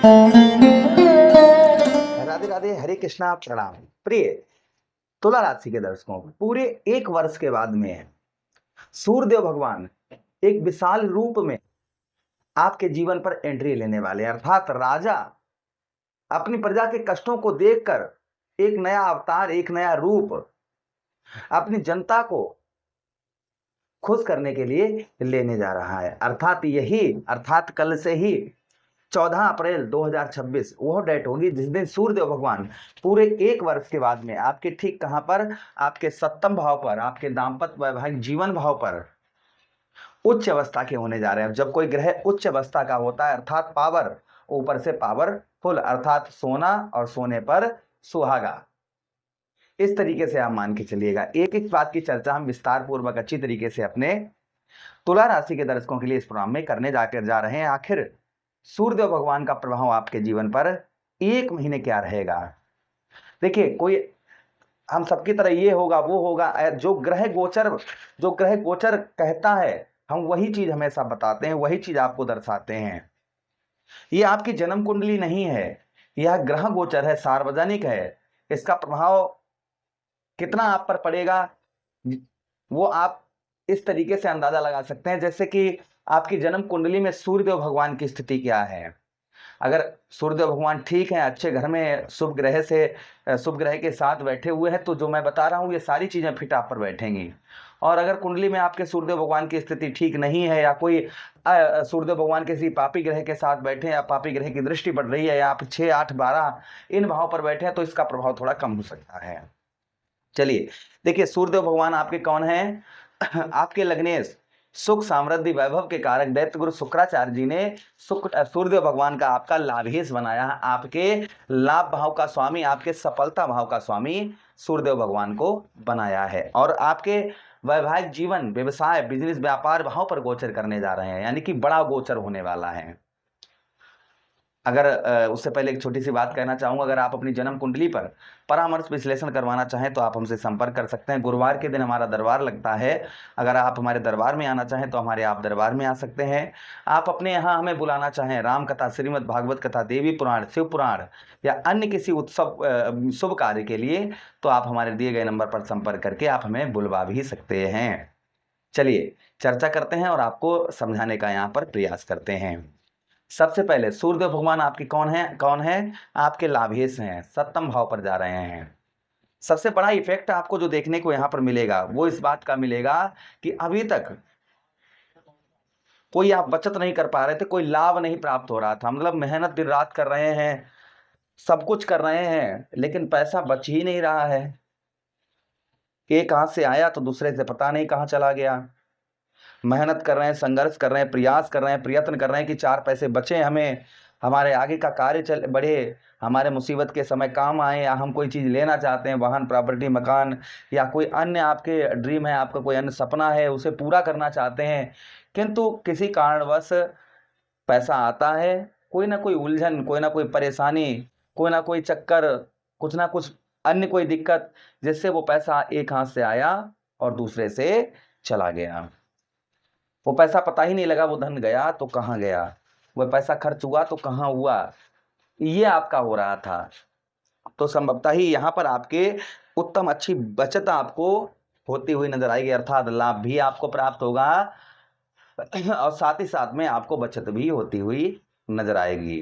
राधे राधे, हरे कृष्णा, प्रणाम। प्रिय तुला राशि के दर्शकों, पूरे एक वर्ष के बाद में सूर्यदेव भगवान एक विशाल रूप में आपके जीवन पर एंट्री लेने वाले हैं। अर्थात राजा अपनी प्रजा के कष्टों को देखकर एक नया अवतार, एक नया रूप अपनी जनता को खुश करने के लिए लेने जा रहा है। अर्थात कल से ही 14 अप्रैल 2026 वह डेट होगी जिस दिन सूर्यदेव भगवान पूरे एक वर्ष के बाद में आपके ठीक कहां पर, आपके सप्तम भाव पर, आपके दाम्पत्य वैवाहिक जीवन भाव पर उच्च अवस्था के होने जा रहे हैं। जब कोई ग्रह उच्च अवस्था का होता है अर्थात पावर, ऊपर से पावरफुल, अर्थात सोना और सोने पर सुहागा, इस तरीके से आप मान के चलिएगा। एक एक बात की चर्चा हम विस्तार पूर्वक अच्छी तरीके से अपने तुला राशि के दर्शकों के लिए इस प्रोग्राम में करने जा रहे हैं। आखिर सूर्यदेव भगवान का प्रभाव आपके जीवन पर एक महीने क्या रहेगा। देखिए, कोई हम सबकी तरह ये होगा वो होगा, जो ग्रह गोचर कहता है हम वही चीज हमेशा बताते हैं, वही चीज आपको दर्शाते हैं। ये आपकी जन्म कुंडली नहीं है, यह ग्रह गोचर है, सार्वजनिक है। इसका प्रभाव कितना आप पर पड़ेगा वो आप इस तरीके से अंदाजा लगा सकते हैं जैसे कि आपकी जन्म कुंडली में सूर्यदेव भगवान की स्थिति क्या है। अगर सूर्यदेव भगवान ठीक है, अच्छे घर में शुभ ग्रह के साथ बैठे हुए हैं, तो जो मैं बता रहा हूं ये सारी चीजें फिट आप पर बैठेंगी। और अगर कुंडली में आपके सूर्यदेव भगवान की स्थिति ठीक नहीं है, या कोई सूर्यदेव भगवान किसी पापी ग्रह के साथ बैठे हैं, या पापी ग्रह की दृष्टि पड़ रही है, या आप 6, 8, 12 इन भाव पर बैठे हैं, तो इसका प्रभाव थोड़ा कम हो सकता है। चलिए देखिए, सूर्यदेव भगवान आपके कौन है। आपके लग्नेश सुख समृद्धि वैभव के कारक दैत्य गुरु शुक्राचार्य जी ने सूर्यदेव भगवान का आपका लाभेश बनाया है। आपके लाभ भाव का स्वामी, आपके सफलता भाव का स्वामी सूर्यदेव भगवान को बनाया है। और आपके वैवाहिक जीवन, व्यवसाय, बिजनेस, व्यापार भाव पर गोचर करने जा रहे हैं, यानी कि बड़ा गोचर होने वाला है। अगर उससे पहले एक छोटी सी बात कहना चाहूंगा, अगर आप अपनी जन्म कुंडली पर परामर्श विश्लेषण करवाना चाहें तो आप हमसे संपर्क कर सकते हैं। गुरुवार के दिन हमारा दरबार लगता है। अगर आप हमारे दरबार में आना चाहें तो हमारे आप दरबार में आ सकते हैं। आप अपने यहाँ हमें बुलाना चाहें, राम कथा, श्रीमद् भागवत कथा, देवी पुराण, शिव पुराण या अन्य किसी उत्सव शुभ कार्य के लिए, तो आप हमारे दिए गए नंबर पर संपर्क करके आप हमें बुलवा भी सकते हैं। चलिए चर्चा करते हैं और आपको समझाने का यहाँ पर प्रयास करते हैं। सबसे पहले सूर्यदेव भगवान आपके कौन है, आपके लाभेश हैं, सप्तम भाव पर जा रहे हैं। सबसे बड़ा इफेक्ट आपको जो देखने को यहाँ पर मिलेगा वो इस बात का मिलेगा कि अभी तक कोई आप बचत नहीं कर पा रहे थे, कोई लाभ नहीं प्राप्त हो रहा था, मतलब मेहनत दिन रात कर रहे हैं, सब कुछ कर रहे हैं, लेकिन पैसा बच ही नहीं रहा है। एक हाथ से आया तो दूसरे से पता नहीं कहाँ चला गया। मेहनत कर रहे हैं, संघर्ष कर रहे हैं, प्रयास कर रहे हैं, प्रयत्न कर रहे हैं कि 4 पैसे बचे, हमें हमारे आगे का कार्य चल बढ़े, हमारे मुसीबत के समय काम आए, या हम कोई चीज़ लेना चाहते हैं, वाहन, प्रॉपर्टी, मकान, या कोई अन्य आपके ड्रीम है, आपका कोई अन्य सपना है, उसे पूरा करना चाहते हैं, किंतु किसी कारणवश पैसा आता है, कोई ना कोई उलझन, कोई ना कोई परेशानी, कोई ना कोई चक्कर, कुछ ना कुछ अन्य कोई दिक्कत, जिससे वो पैसा एक हाथ से आया और दूसरे से चला गया। वो पैसा पता ही नहीं लगा, वो धन गया तो कहाँ गया, वो पैसा खर्च हुआ तो कहाँ हुआ, ये आपका हो रहा था। तो संभवतः ही यहाँ पर आपके उत्तम अच्छी बचत आपको होती हुई नजर आएगी, अर्थात लाभ भी आपको प्राप्त होगा और साथ ही साथ में आपको बचत भी होती हुई नजर आएगी।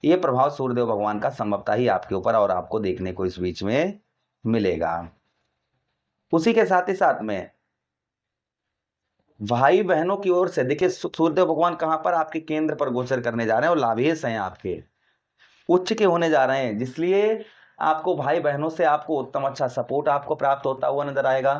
ये प्रभाव सूर्यदेव भगवान का संभवतः ही आपके ऊपर और आपको देखने को इस बीच में मिलेगा। उसी के साथ ही साथ में भाई बहनों की ओर से देखिए, सूर्यदेव भगवान कहां पर, आपके केंद्र पर गोचर करने जा रहे हैं और लाभेश हैं आपके, उच्च के होने जा रहे हैं, जिसलिए आपको भाई बहनों से आपको उत्तम अच्छा सपोर्ट आपको प्राप्त होता हुआ नजर आएगा।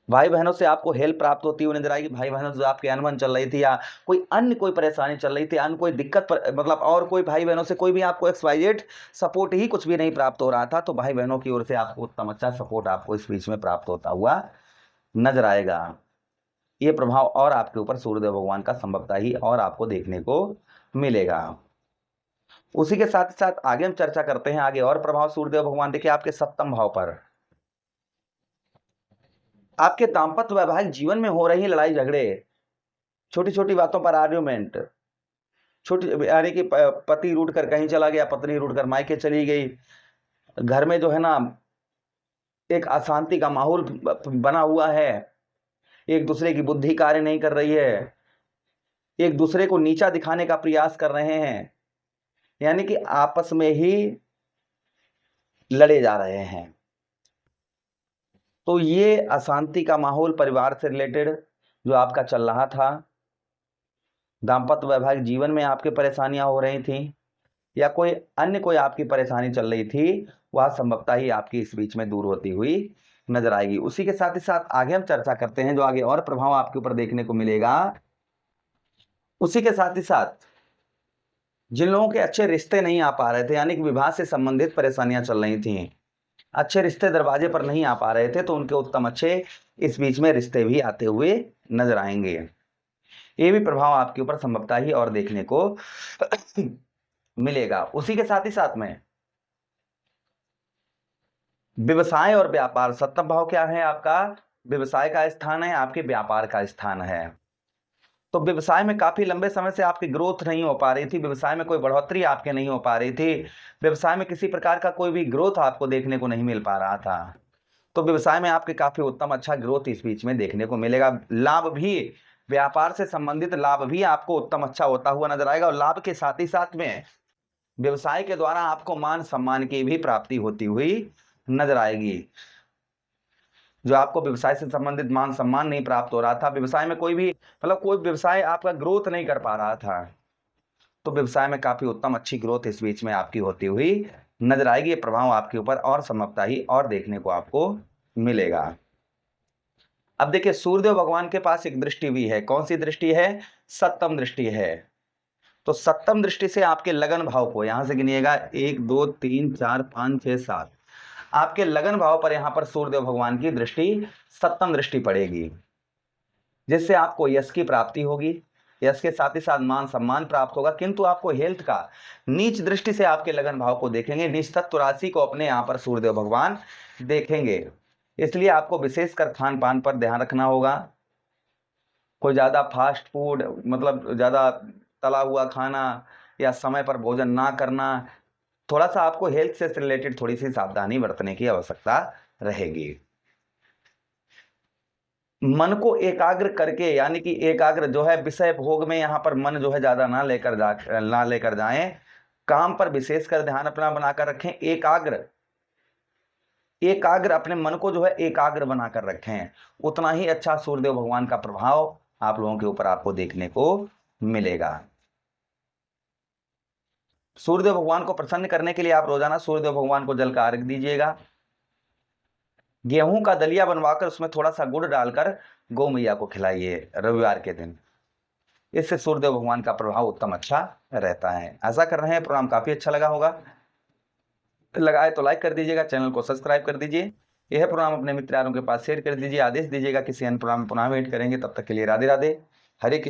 भाई बहनों से आपको हेल्प प्राप्त होती हुई नजर आएगी। भाई बहनों से आपकी अनबन चल रही थी, या कोई परेशानी चल रही थी, अन्य कोई दिक्कत पर, मतलब और कोई भाई बहनों से कोई भी आपको XYZ सपोर्ट ही कुछ भी नहीं प्राप्त हो रहा था, तो भाई बहनों की ओर से आपको उत्तम अच्छा सपोर्ट आपको इस बीच में प्राप्त होता हुआ नजर आएगा। ये प्रभाव और आपके ऊपर सूर्यदेव भगवान का संभवतः ही और आपको देखने को मिलेगा। उसी के साथ साथ आगे हम चर्चा करते हैं, आगे और प्रभाव सूर्यदेव भगवान देखिए आपके सप्तम भाव पर, आपके दाम्पत्य वैवाहिक जीवन में हो रही लड़ाई झगड़े, छोटी छोटी बातों पर आर्ग्यूमेंट, छोटी यानी कि पति रूठ कर कहीं चला गया, पत्नी रूठ कर मायके चली गई, घर में जो है ना एक अशांति का माहौल बना हुआ है, एक दूसरे की बुद्धि कार्य नहीं कर रही है, एक दूसरे को नीचा दिखाने का प्रयास कर रहे हैं, यानी कि आपस में ही लड़े जा रहे हैं। तो ये अशांति का माहौल परिवार से रिलेटेड जो आपका चल रहा था, दाम्पत्य वैवाहिक जीवन में आपके परेशानियां हो रही थी या कोई अन्य कोई आपकी परेशानी चल रही थी, वह संभवतः ही आपकी इस बीच में दूर होती हुई नजर आएगी। उसी के साथ ही साथ आगे हम चर्चा करते हैं जो आगे और प्रभाव आपके ऊपर देखने को मिलेगा। उसी के साथ ही साथ जिन लोगों के अच्छे रिश्ते नहीं आ पा रहे थे, यानी कि विवाह से संबंधित परेशानियां चल रही थी, अच्छे रिश्ते दरवाजे पर नहीं आ पा रहे थे, तो उनके उत्तम अच्छे इस बीच में रिश्ते भी आते हुए नजर आएंगे। ये भी प्रभाव आपके ऊपर संभवतः ही और देखने को मिलेगा। उसी के साथ ही साथ में व्यवसाय और व्यापार, सप्तम भाव क्या है आपका? व्यवसाय का स्थान है, आपके व्यापार का स्थान है। तो व्यवसाय में काफी लंबे समय से आपकी ग्रोथ नहीं हो पा रही थी, व्यवसाय में कोई बढ़ोतरी आपके नहीं हो पा रही थी, व्यवसाय में किसी प्रकार का कोई भी ग्रोथ आपको देखने को नहीं मिल पा रहा था। तो व्यवसाय में आपके काफी उत्तम अच्छा ग्रोथ इस बीच में देखने को मिलेगा। लाभ भी, व्यापार से संबंधित लाभ भी आपको उत्तम अच्छा होता हुआ नजर आएगा, और लाभ के साथ ही साथ में व्यवसाय के द्वारा आपको मान सम्मान की भी प्राप्ति होती हुई नजर आएगी। जो आपको व्यवसाय से संबंधित मान सम्मान नहीं प्राप्त हो रहा था, व्यवसाय में कोई भी मतलब कोई व्यवसाय आपका ग्रोथ नहीं कर पा रहा था, तो व्यवसाय में काफी उत्तम अच्छी ग्रोथ इस बीच में आपकी होती हुई नजर आएगी। ये प्रभाव आपके ऊपर और संभवतः ही और देखने को आपको मिलेगा। अब देखिए, सूर्यदेव भगवान के पास एक दृष्टि भी है। कौन सी दृष्टि है? सप्तम दृष्टि है। तो सप्तम दृष्टि से आपके लगन भाव को, यहां से गिनिएगा 1 2 3 4 5 6 7, आपके लगन भाव पर यहां पर सूर्यदेव भगवान की दृष्टि सप्तम दृष्टि पड़ेगी, जिससे आपको यश की प्राप्ति होगी, यश के साथ ही साथ मान सम्मान प्राप्त होगा, किंतु आपको हेल्थ का नीच दृष्टि से आपके लगन भाव को देखेंगे, नीच तत्व राशि को अपने यहाँ पर सूर्यदेव भगवान देखेंगे। इसलिए आपको विशेषकर खान पान पर ध्यान रखना होगा। कोई ज्यादा फास्ट फूड, मतलब ज्यादा तला हुआ खाना या समय पर भोजन ना करना, थोड़ा सा आपको हेल्थ से रिलेटेड थोड़ी सी सावधानी बरतने की आवश्यकता रहेगी। मन को एकाग्र करके, यानी कि एकाग्र जो है विषय भोग में यहाँ पर मन जो है ज्यादा ना लेकर जाएं, काम पर विशेषकर ध्यान अपना बनाकर रखें। एकाग्र अपने मन को जो है एकाग्र बनाकर रखें, उतना ही अच्छा सूर्यदेव भगवान का प्रभाव आप लोगों के ऊपर आपको देखने को मिलेगा। सूर्यदेव भगवान को प्रसन्न करने के लिए आप रोजाना सूर्यदेव भगवान को जल का अर्घ दीजिएगा। गेहूं का दलिया बनवाकर उसमें थोड़ा सा गुड़ डालकर गौ मैया को खिलाइए रविवार के दिन। इससे सूर्यदेव भगवान का प्रभाव उत्तम अच्छा रहता है। ऐसा कर रहे हैं, प्रोग्राम काफी अच्छा लगा होगा, लगाए तो लाइक कर दीजिएगा, चैनल को सब्सक्राइब कर दीजिए। यह प्रोग्राम अपने मित्र यारों के पास शेयर कर दीजिए। आदेश दीजिएगा किसी अन्य प्रोग्राम में पुनः वेट करेंगे। तब तक के लिए राधे राधे, हरे कृष्ण।